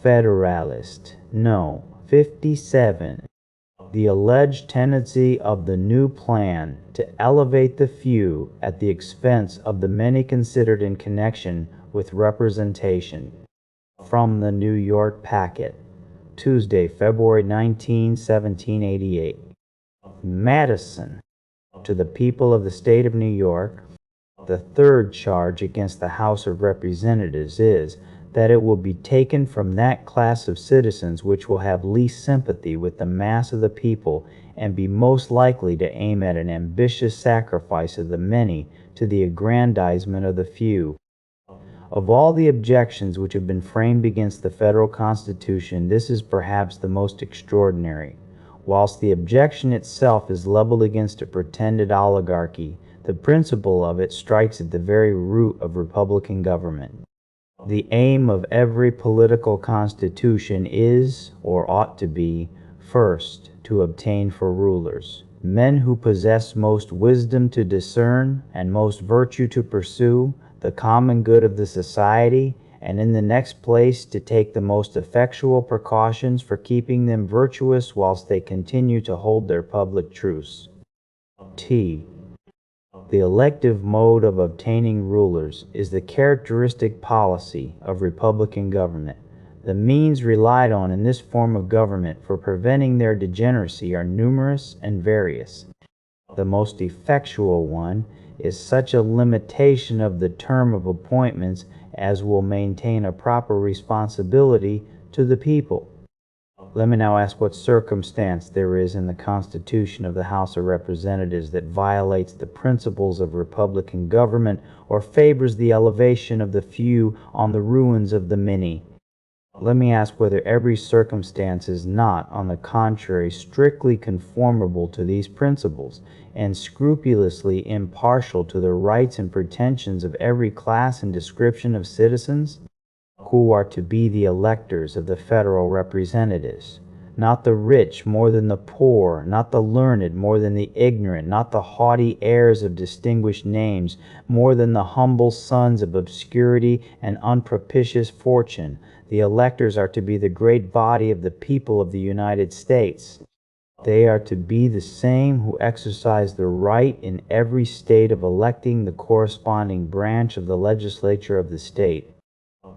Federalist. No. 57. The alleged tendency of the new plan to elevate the few at the expense of the many considered in connection with representation. From the New York Packet, Tuesday, February 19, 1788. Madison. To the people of the state of New York, the third charge against the House of Representatives is that it will be taken from that class of citizens which will have least sympathy with the mass of the people and be most likely to aim at an ambitious sacrifice of the many to the aggrandizement of the few. Of all the objections which have been framed against the federal Constitution, this is perhaps the most extraordinary. Whilst the objection itself is leveled against a pretended oligarchy, the principle of it strikes at the very root of republican government. The aim of every political constitution is, or ought to be, first, to obtain for rulers men who possess most wisdom to discern and most virtue to pursue the common good of the society, and in the next place to take the most effectual precautions for keeping them virtuous whilst they continue to hold their public truce. T. The elective mode of obtaining rulers is the characteristic policy of republican government. The means relied on in this form of government for preventing their degeneracy are numerous and various. The most effectual one is such a limitation of the term of appointments as will maintain a proper responsibility to the people. Let me now ask what circumstance there is in the Constitution of the House of Representatives that violates the principles of republican government or favors the elevation of the few on the ruins of the many. Let me ask whether every circumstance is not, on the contrary, strictly conformable to these principles, and scrupulously impartial to the rights and pretensions of every class and description of citizens, who are to be the electors of the federal representatives, not the rich more than the poor, not the learned more than the ignorant, not the haughty heirs of distinguished names more than the humble sons of obscurity and unpropitious fortune. The electors are to be the great body of the people of the United States. They are to be the same who exercise the right in every state of electing the corresponding branch of the legislature of the state,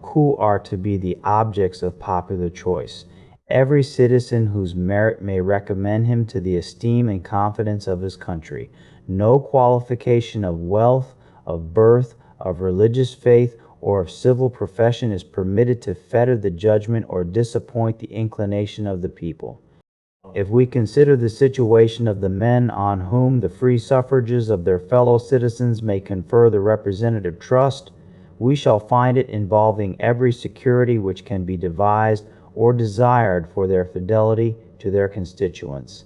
who are to be the objects of popular choice. Every citizen whose merit may recommend him to the esteem and confidence of his country. No qualification of wealth, of birth, of religious faith, or of civil profession is permitted to fetter the judgment or disappoint the inclination of the people. If we consider the situation of the men on whom the free suffrages of their fellow citizens may confer the representative trust, we shall find it involving every security which can be devised or desired for their fidelity to their constituents.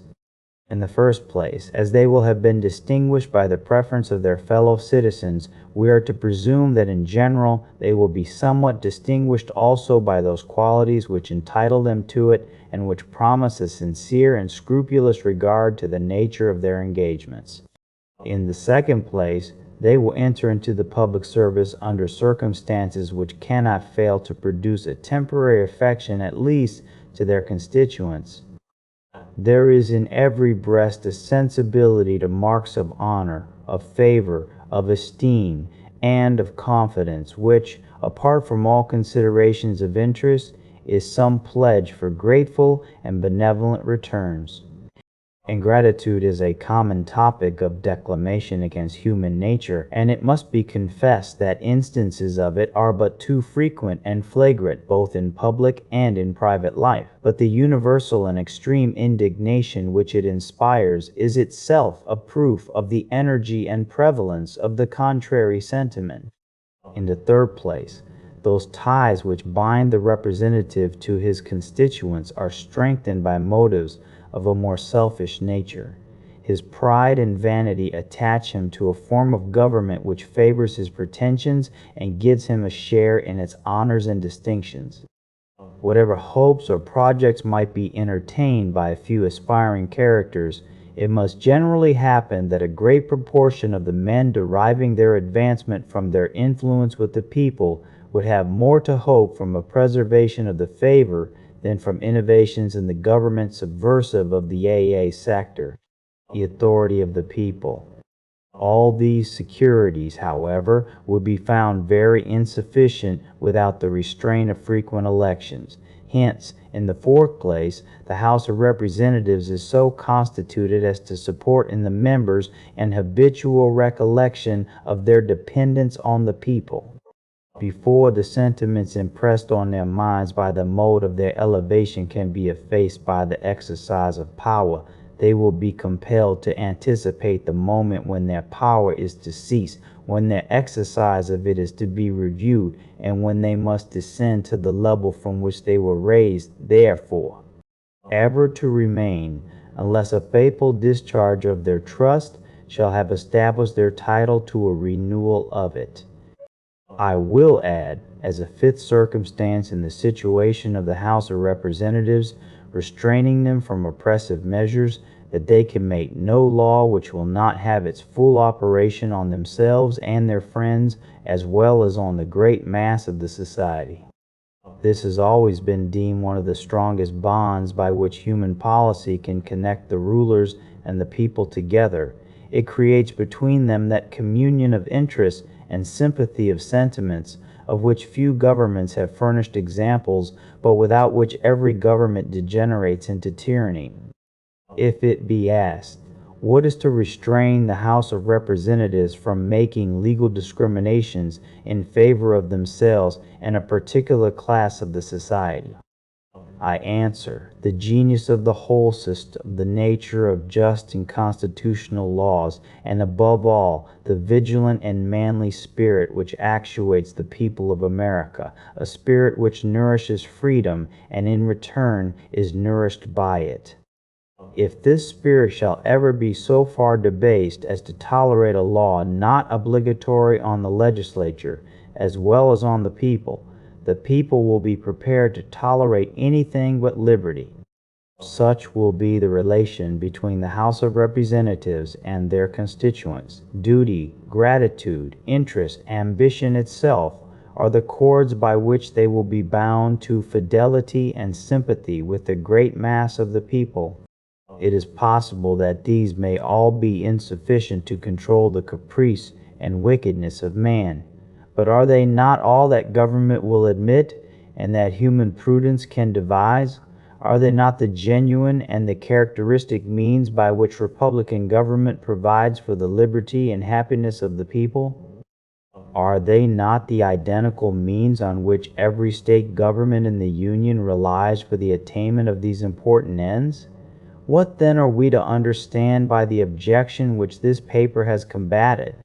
In the first place, as they will have been distinguished by the preference of their fellow citizens, we are to presume that in general they will be somewhat distinguished also by those qualities which entitle them to it and which promise a sincere and scrupulous regard to the nature of their engagements. In the second place, they will enter into the public service under circumstances which cannot fail to produce a temporary affection at least to their constituents. There is in every breast a sensibility to marks of honor, of favor, of esteem, and of confidence, which, apart from all considerations of interest, is some pledge for grateful and benevolent returns. Ingratitude is a common topic of declamation against human nature, and it must be confessed that instances of it are but too frequent and flagrant both in public and in private life. But the universal and extreme indignation which it inspires is itself a proof of the energy and prevalence of the contrary sentiment. In the third place, those ties which bind the representative to his constituents are strengthened by motives of a more selfish nature. His pride and vanity attach him to a form of government which favors his pretensions and gives him a share in its honors and distinctions. Whatever hopes or projects might be entertained by a few aspiring characters, it must generally happen that a great proportion of the men deriving their advancement from their influence with the people would have more to hope from a preservation of the favor than from innovations in the government subversive of the AA sector, the authority of the people. All these securities, however, would be found very insufficient without the restraint of frequent elections. Hence, in the fourth place, the House of Representatives is so constituted as to support in the members an habitual recollection of their dependence on the people. Before the sentiments impressed on their minds by the mode of their elevation can be effaced by the exercise of power, they will be compelled to anticipate the moment when their power is to cease, when their exercise of it is to be reviewed, and when they must descend to the level from which they were raised, therefore, ever to remain, unless a faithful discharge of their trust shall have established their title to a renewal of it. I will add, as a fifth circumstance in the situation of the House of Representatives, restraining them from oppressive measures, that they can make no law which will not have its full operation on themselves and their friends, as well as on the great mass of the society. This has always been deemed one of the strongest bonds by which human policy can connect the rulers and the people together. It creates between them that communion of interests and sympathy of sentiments, of which few governments have furnished examples, but without which every government degenerates into tyranny. If it be asked, what is to restrain the House of Representatives from making legal discriminations in favor of themselves and a particular class of the society? I answer, the genius of the whole system, the nature of just and constitutional laws, and above all, the vigilant and manly spirit which actuates the people of America, a spirit which nourishes freedom and in return is nourished by it. If this spirit shall ever be so far debased as to tolerate a law not obligatory on the legislature as well as on the people will be prepared to tolerate anything but liberty. Such will be the relation between the House of Representatives and their constituents. Duty, gratitude, interest, ambition itself are the cords by which they will be bound to fidelity and sympathy with the great mass of the people. It is possible that these may all be insufficient to control the caprice and wickedness of man. But are they not all that government will admit, and that human prudence can devise? Are they not the genuine and the characteristic means by which republican government provides for the liberty and happiness of the people? Are they not the identical means on which every state government in the Union relies for the attainment of these important ends? What then are we to understand by the objection which this paper has combated?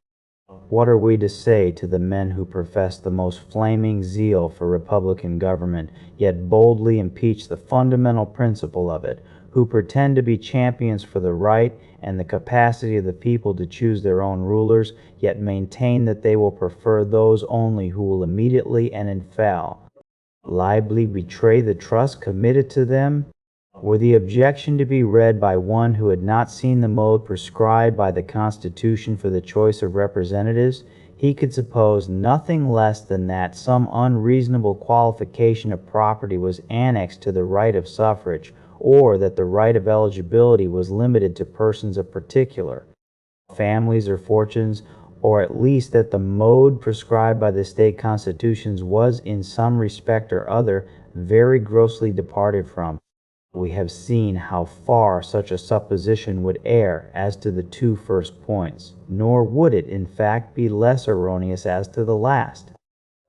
What are we to say to the men who profess the most flaming zeal for republican government, yet boldly impeach the fundamental principle of it, who pretend to be champions for the right and the capacity of the people to choose their own rulers, yet maintain that they will prefer those only who will immediately and infallibly betray the trust committed to them? Were the objection to be read by one who had not seen the mode prescribed by the Constitution for the choice of representatives, he could suppose nothing less than that some unreasonable qualification of property was annexed to the right of suffrage, or that the right of eligibility was limited to persons of particular families or fortunes, or at least that the mode prescribed by the state constitutions was in some respect or other very grossly departed from. We have seen how far such a supposition would err as to the two first points, nor would it, in fact, be less erroneous as to the last.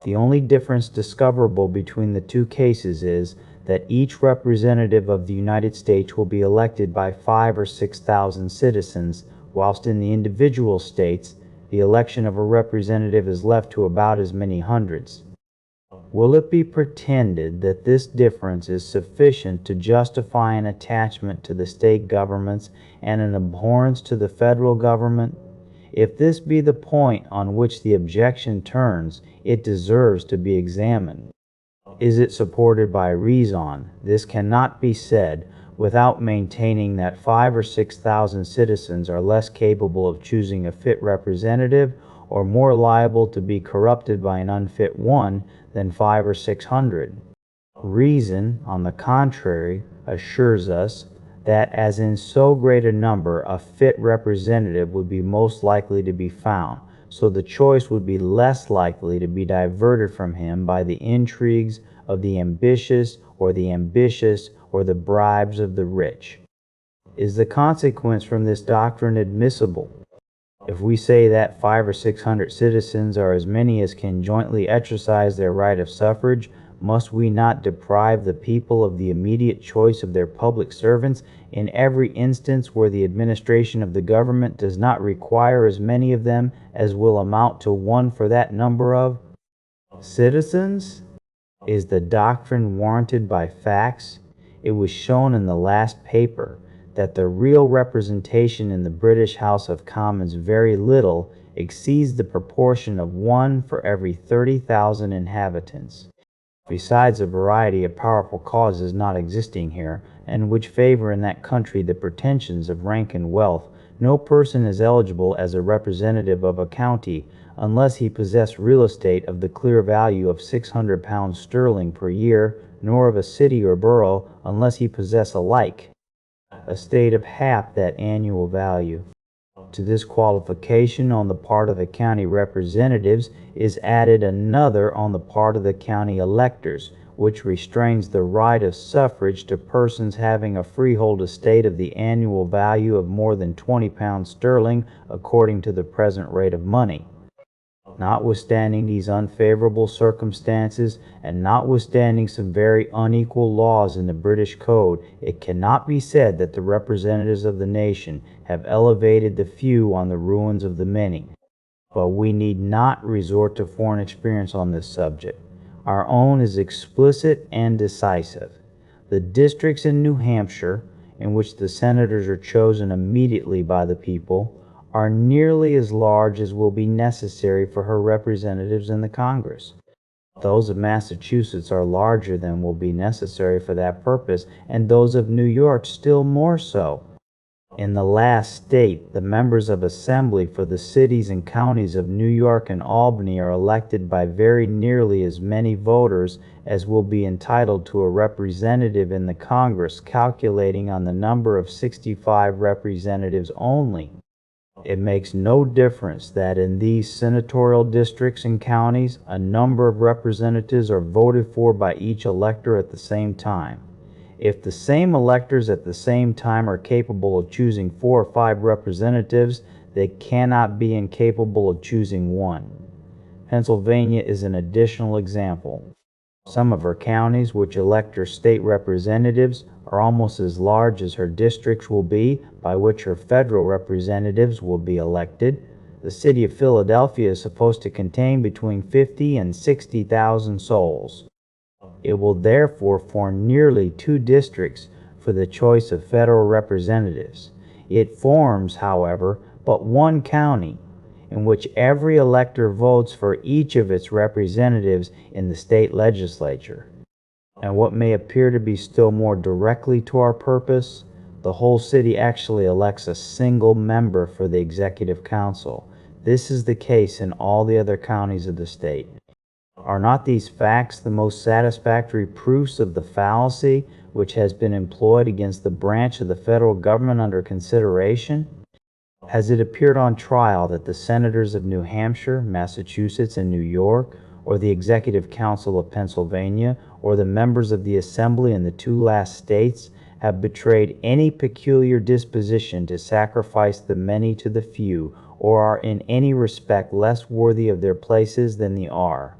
The only difference discoverable between the two cases is that each representative of the United States will be elected by 5,000 or 6,000 citizens, whilst in the individual states, the election of a representative is left to about as many hundreds. Will it be pretended that this difference is sufficient to justify an attachment to the state governments and an abhorrence to the federal government? If this be the point on which the objection turns, it deserves to be examined. Is it supported by reason? This cannot be said without maintaining that 5,000 or 6,000 citizens are less capable of choosing a fit representative, or more liable to be corrupted by an unfit one than 500 or 600. Reason, on the contrary, assures us that as in so great a number a fit representative would be most likely to be found, so the choice would be less likely to be diverted from him by the intrigues of the ambitious or the bribes of the rich. Is the consequence from this doctrine admissible? If we say that 500 or 600 citizens are as many as can jointly exercise their right of suffrage, must we not deprive the people of the immediate choice of their public servants in every instance where the administration of the government does not require as many of them as will amount to one for that number of citizens? Is the doctrine warranted by facts? It was shown in the last paper that the real representation in the British House of Commons very little exceeds the proportion of 1 for every 30,000 inhabitants. Besides a variety of powerful causes not existing here, and which favor in that country the pretensions of rank and wealth, no person is eligible as a representative of a county unless he possess real estate of the clear value of £600 sterling per year, nor of a city or borough unless he possess alike estate of half that annual value. To this qualification on the part of the county representatives is added another on the part of the county electors, which restrains the right of suffrage to persons having a freehold estate of the annual value of more than £20 sterling according to the present rate of money. Notwithstanding these unfavorable circumstances, and notwithstanding some very unequal laws in the British Code, it cannot be said that the representatives of the nation have elevated the few on the ruins of the many. But we need not resort to foreign experience on this subject. Our own is explicit and decisive. The districts in New Hampshire, in which the senators are chosen immediately by the people, are nearly as large as will be necessary for her representatives in the Congress. Those of Massachusetts are larger than will be necessary for that purpose, and those of New York still more so. In the last state, the members of Assembly for the cities and counties of New York and Albany are elected by very nearly as many voters as will be entitled to a representative in the Congress, calculating on the number of 65 representatives only. It makes no difference that in these senatorial districts and counties, a number of representatives are voted for by each elector at the same time. If the same electors at the same time are capable of choosing 4 or 5 representatives, they cannot be incapable of choosing one. Pennsylvania is an additional example. Some of her counties, which elect her state representatives, are almost as large as her districts will be, by which her federal representatives will be elected. The city of Philadelphia is supposed to contain between 50 and 60,000 souls. It will therefore form nearly 2 districts for the choice of federal representatives. It forms, however, but 1 county, in which every elector votes for each of its representatives in the state legislature. And what may appear to be still more directly to our purpose, the whole city actually elects a single member for the executive council. This is the case in all the other counties of the state. Are not these facts the most satisfactory proofs of the fallacy which has been employed against the branch of the federal government under consideration? Has it appeared on trial that the senators of New Hampshire, Massachusetts, and New York, or the Executive Council of Pennsylvania, or the members of the Assembly in the 2 last states, have betrayed any peculiar disposition to sacrifice the many to the few, or are in any respect less worthy of their places than they are?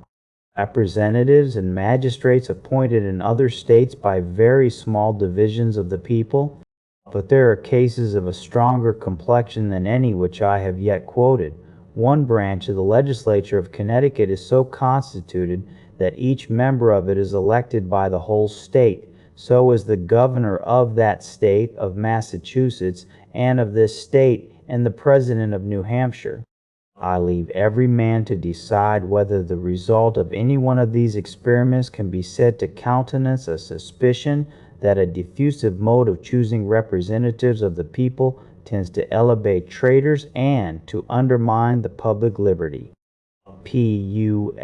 Representatives and magistrates appointed in other states by very small divisions of the people, but there are cases of a stronger complexion than any which I have yet quoted. One branch of the legislature of Connecticut is so constituted that each member of it is elected by the whole state. So is the governor of that state, of Massachusetts, and of this state, and the president of New Hampshire. I leave every man to decide whether the result of any one of these experiments can be said to countenance a suspicion that a diffusive mode of choosing representatives of the people tends to elevate traitors and to undermine the public liberty. P.U.S.